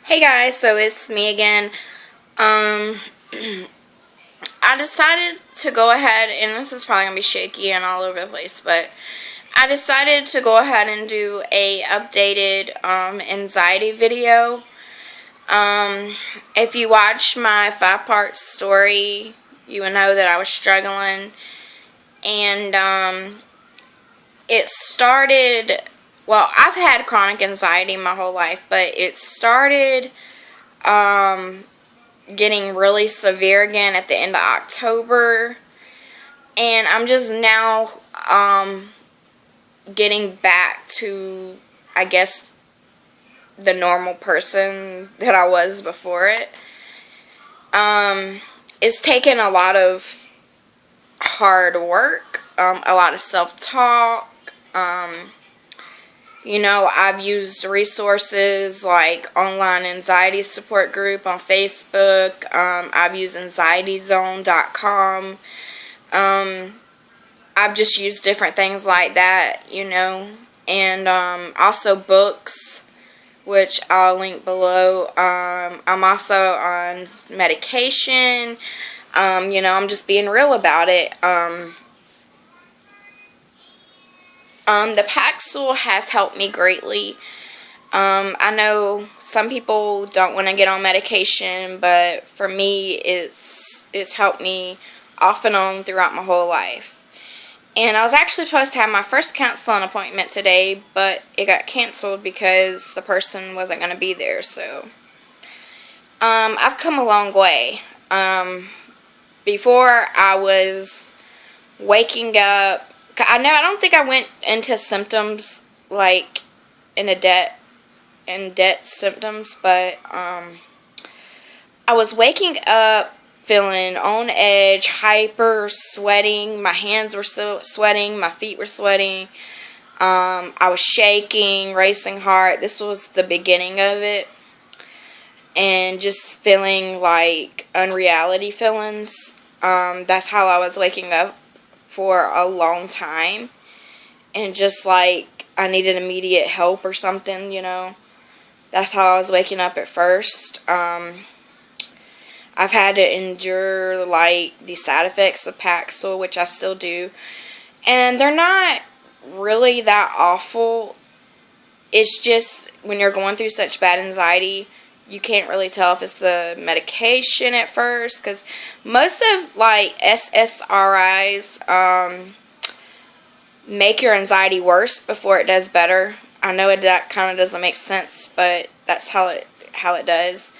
Hey guys, so it's me again. I decided to go ahead, and this is probably going to be shaky and all over the place, but I decided to go ahead and do a updated anxiety video. If you watch my 5-part story, you would know that I was struggling, and it started... Well, I've had chronic anxiety my whole life, but it started getting really severe again at the end of October, and I'm just now getting back to, I guess, the normal person that I was before it. It's taken a lot of hard work, a lot of self-talk. You know, I've used resources like online anxiety support group on Facebook. I've used anxietyzone.com. I've just used different things like that, you know. And also books, which I'll link below. I'm also on medication. You know, I'm just being real about it. The Paxil has helped me greatly. I know some people don't want to get on medication, but for me, it's helped me off and on throughout my whole life. And I was actually supposed to have my first counseling appointment today, but it got canceled because the person wasn't going to be there. So, I've come a long way. Before I was waking up. I don't think I went into symptoms like in debt symptoms, but I was waking up feeling on edge, hyper, sweating. My hands were sweating, my feet were sweating. I was shaking, racing heart. This was the beginning of it, and just feeling like unreality feelings. That's how I was waking up for a long time, and just like I needed immediate help or something, you know. That's how I was waking up at first. I've had to endure like the side effects of Paxil, which I still do, and they're not really that awful. It's just when you're going through such bad anxiety, you can't really tell if it's the medication at first, because most of like SSRIs make your anxiety worse before it does better. I know that kind of doesn't make sense, but that's how it does.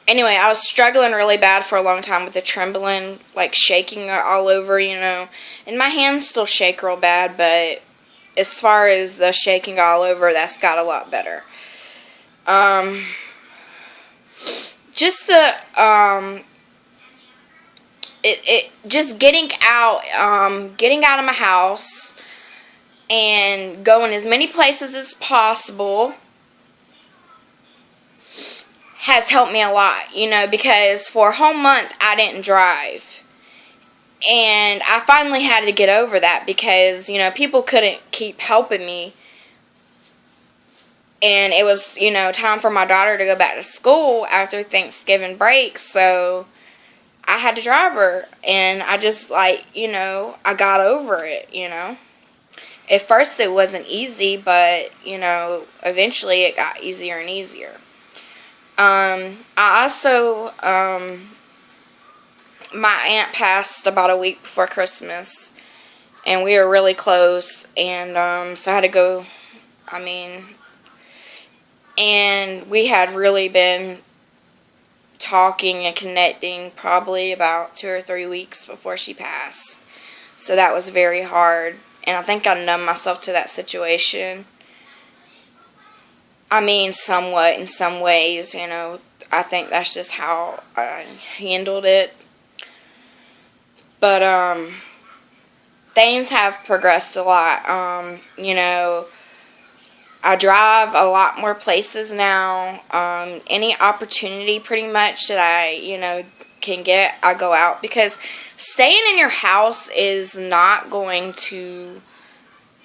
Anyway, I was struggling really bad for a long time with the trembling, like shaking all over, you know, and my hands still shake real bad, but as far as the shaking all over, that's got a lot better. Just just getting out of my house and going as many places as possible has helped me a lot, you know, because for a whole month I didn't drive. And I finally had to get over that because, you know, people couldn't keep helping me. And it was, you know, time for my daughter to go back to school after Thanksgiving break. So I had to drive her. And I just, like, you know, I got over it, you know. At first it wasn't easy, but, you know, eventually it got easier and easier. I also... my aunt passed about a week before Christmas, and we were really close, and so I had to go, and we had really been talking and connecting probably about 2 or 3 weeks before she passed, so that was very hard, and I think I numbed myself to that situation. Somewhat in some ways, you know, I think that's just how I handled it. But, things have progressed a lot. You know, I drive a lot more places now. Any opportunity pretty much that I, you know, can get, I go out. Because staying in your house is not going to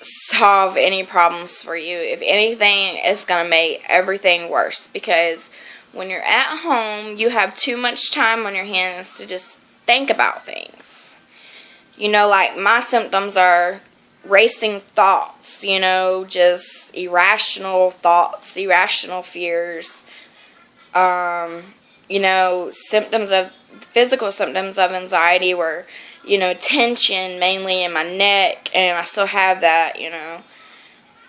solve any problems for you. If anything, it's going to make everything worse, because when you're at home, you have too much time on your hands to just think about things. You know, like my symptoms are racing thoughts, you know, just irrational thoughts, irrational fears. You know, physical symptoms of anxiety were, you know, tension mainly in my neck, and I still have that, you know,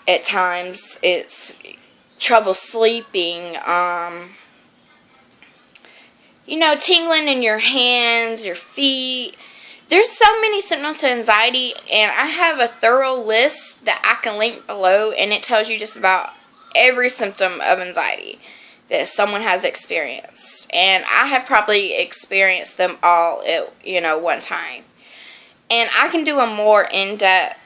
at times. It's trouble sleeping, you know, tingling in your hands, your feet. There's so many symptoms to anxiety, and I have a thorough list that I can link below, and it tells you just about every symptom of anxiety that someone has experienced. And I have probably experienced them all at, you know, one time. And I can do a more in-depth,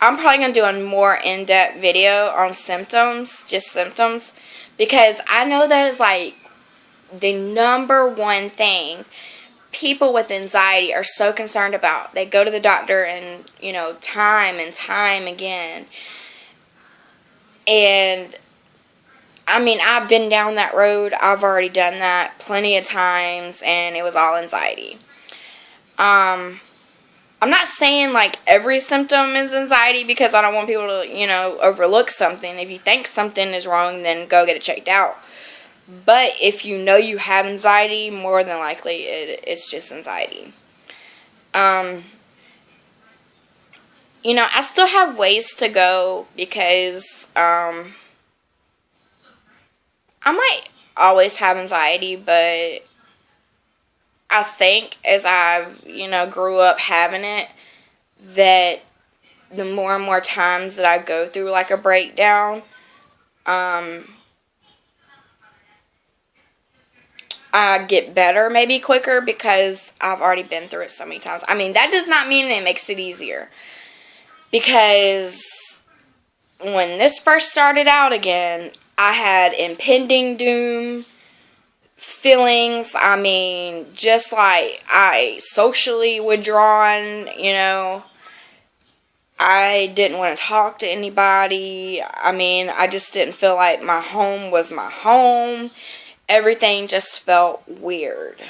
I'm probably going to do a more in-depth video on symptoms, just symptoms, because I know that is like the number one thing people with anxiety are so concerned about. They go to the doctor and, you know, time and time again. And I mean, I've been down that road. I've already done that plenty of times, and it was all anxiety. I'm not saying like every symptom is anxiety, because I don't want people to, you know, overlook something. If you think something is wrong, then go get it checked out. But if you know you have anxiety, more than likely it's just anxiety. You know, I still have ways to go, because I might always have anxiety, but I think as I've, you know, grew up having it, that the more and more times that I go through like a breakdown, I get better maybe quicker, because I've already been through it so many times. I mean, that does not mean it makes it easier, because when this first started out again, I had impending doom feelings. I mean, just like I socially withdrawn, you know. I didn't want to talk to anybody. I mean, I just didn't feel like my home was my home. Everything just felt weird.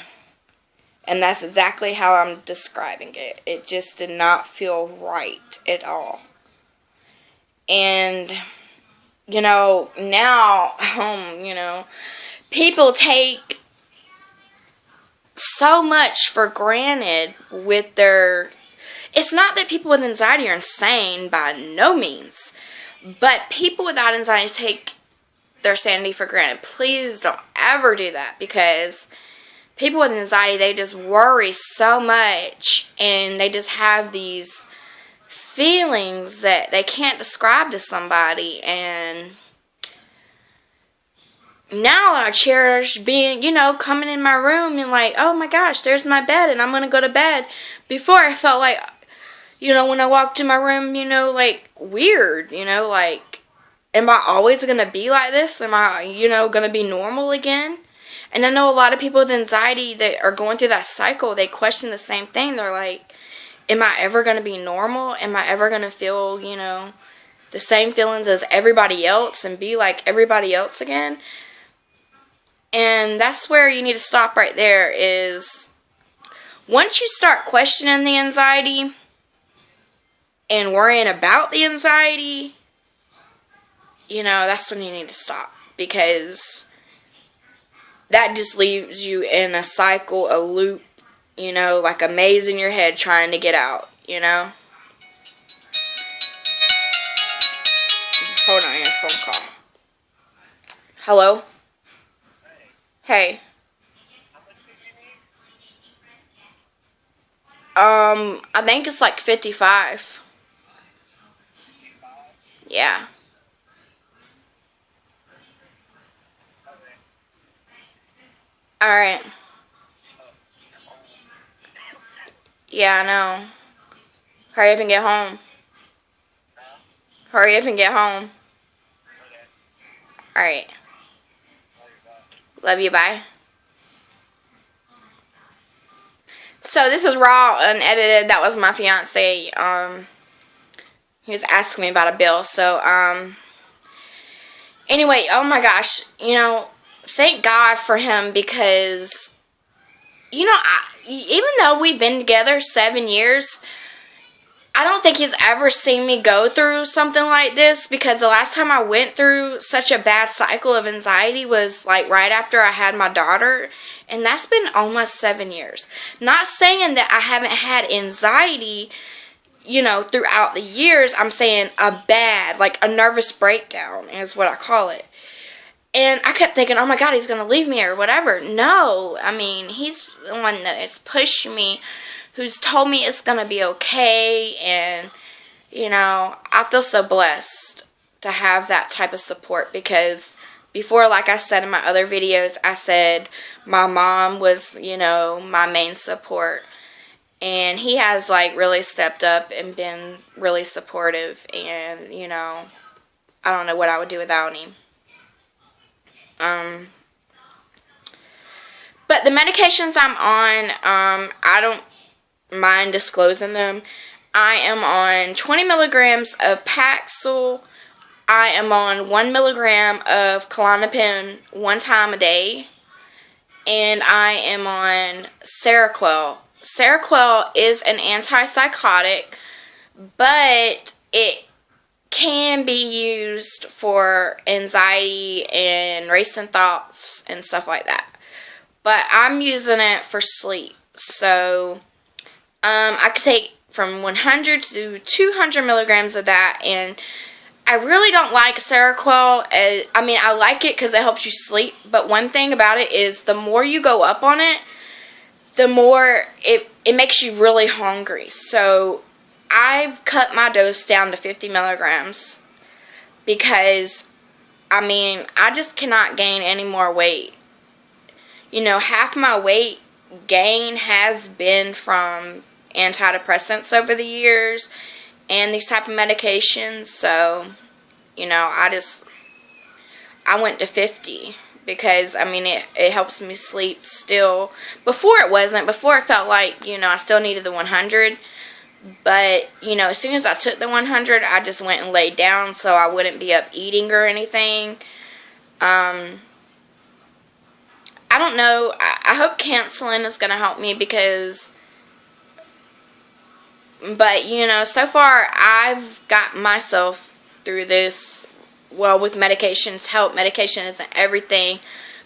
And that's exactly how I'm describing it. It just did not feel right at all. And, you know, now, you know, people take so much for granted with their... It's not that people with anxiety are insane, by no means. But people without anxiety take their sanity for granted. Please don't ever do that, because people with anxiety, they just worry so much, and they just have these feelings that they can't describe to somebody. And now I cherish being, you know, coming in my room and like, oh my gosh, there's my bed and I'm going to go to bed. Before, I felt like, you know, when I walked in my room, you know, like weird, you know, like, am I always going to be like this? Am I, you know, going to be normal again? And I know a lot of people with anxiety that are going through that cycle, they question the same thing. They're like, am I ever going to be normal? Am I ever going to feel, you know, the same feelings as everybody else and be like everybody else again? And that's where you need to stop right there, is once you start questioning the anxiety and worrying about the anxiety, you know, that's when you need to stop, because that just leaves you in a cycle, a loop, you know, like a maze in your head trying to get out, you know. Hold on, I got a phone call. Hello? Hey. I think it's like 55. Yeah. Alright. Yeah, I know. Hurry up and get home. Hurry up and get home. Alright. Love you, bye. So this is raw, unedited. That was my fiance. he was asking me about a bill. So, anyway, oh my gosh, you know, thank God for him, because, you know, even though we've been together 7 years, I don't think he's ever seen me go through something like this, because the last time I went through such a bad cycle of anxiety was like right after I had my daughter, and that's been almost 7 years. Not saying that I haven't had anxiety, you know, throughout the years. I'm saying a bad, like a nervous breakdown is what I call it. And I kept thinking, oh my God, he's going to leave me or whatever. No, I mean, he's the one that has pushed me, who's told me it's going to be okay. And, you know, I feel so blessed to have that type of support, because before, like I said in my other videos, I said my mom was, you know, my main support. And he has, like, really stepped up and been really supportive. And, you know, I don't know what I would do without him. But the medications I'm on, I don't mind disclosing them. I am on 20 milligrams of Paxil. I am on 1 milligram of Klonopin 1 time a day. And I am on Seroquel. Seroquel is an antipsychotic, but it can be used for anxiety and racing thoughts and stuff like that. But I'm using it for sleep. So I could take from 100 to 200 milligrams of that. And I really don't like Seroquel. I mean, I like it because it helps you sleep. But one thing about it is the more you go up on it, the more it makes you really hungry. So I've cut my dose down to 50 milligrams because, I mean, I just cannot gain any more weight. You know, half my weight gain has been from antidepressants over the years and these type of medications. So, you know, I went to 50 because, I mean, it helps me sleep still. Before it wasn't. Before it felt like, you know, I still needed the 100. But, you know, as soon as I took the 100, I just went and laid down so I wouldn't be up eating or anything. I don't know. I hope canceling is going to help me because, but, you know, so far I've got myself through this. Well, with medications, help. Medication isn't everything.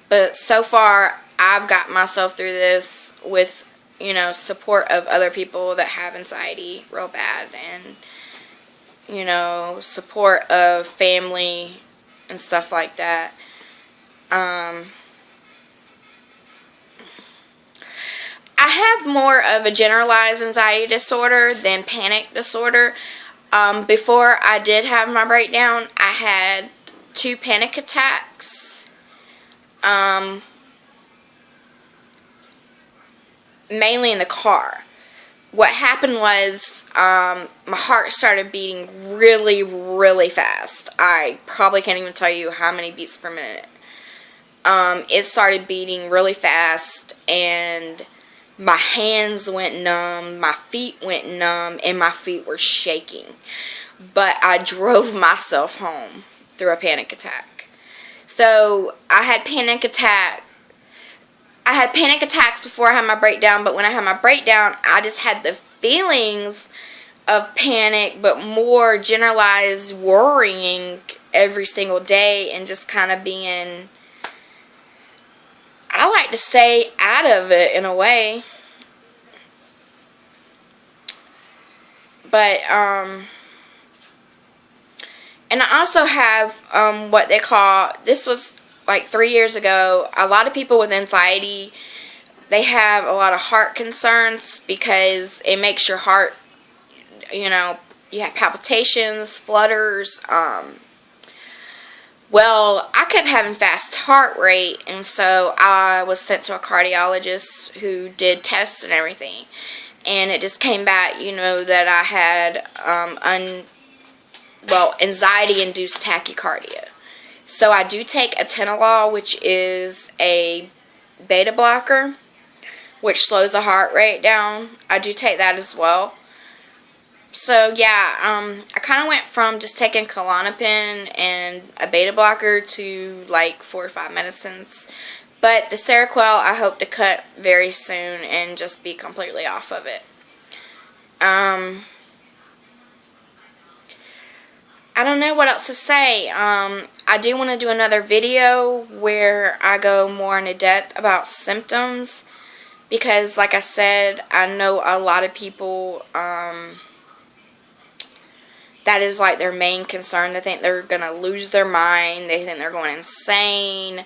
But so far I've got myself through this with, you know, support of other people that have anxiety real bad, and, you know, support of family and stuff like that. I have more of a generalized anxiety disorder than panic disorder. Before I did have my breakdown, I had 2 panic attacks. Mainly in the car. What happened was my heart started beating really, really fast. I probably can't even tell you how many beats per minute. It started beating really fast, and my hands went numb, my feet went numb, and my feet were shaking. But I drove myself home through a panic attack. So I had panic attacks before I had my breakdown, but when I had my breakdown, I just had the feelings of panic, but more generalized worrying every single day, and just kind of being, I like to say, out of it in a way. But, and I also have what they call, this was like 3 years ago, a lot of people with anxiety, they have a lot of heart concerns because it makes your heart, you know, you have palpitations, flutters. Well, I kept having fast heart rate, and so I was sent to a cardiologist who did tests and everything. And it just came back, you know, that I had anxiety-induced tachycardia. So I do take atenolol, which is a beta blocker, which slows the heart rate down. I do take that as well. So yeah, I kind of went from just taking Klonopin and a beta blocker to like 4 or 5 medicines. But the Seroquel I hope to cut very soon and just be completely off of it. I don't know what else to say. I do want to do another video where I go more into depth about symptoms. Because, like I said, I know a lot of people, that is like their main concern. They think they're going to lose their mind. They think they're going insane.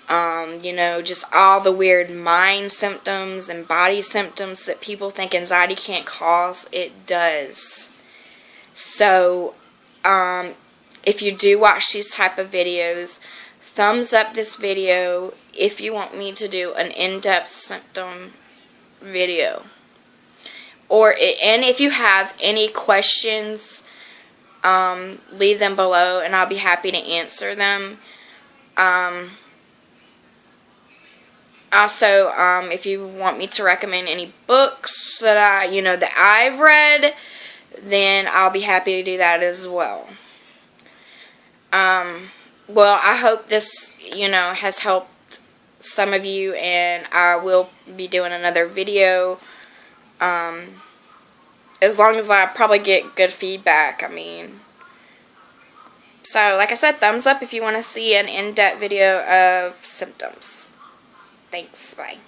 You know, just all the weird mind symptoms and body symptoms that people think anxiety can't cause. It does. So, if you do watch these type of videos, thumbs up this video if you want me to do an in-depth symptom video. And if you have any questions, leave them below and I'll be happy to answer them. Also, if you want me to recommend any books that I've read, then I'll be happy to do that as well. Well, I hope this, has helped some of you, and I will be doing another video, as long as I probably get good feedback. So, like I said, thumbs up if you want to see an in-depth video of symptoms. Thanks, bye.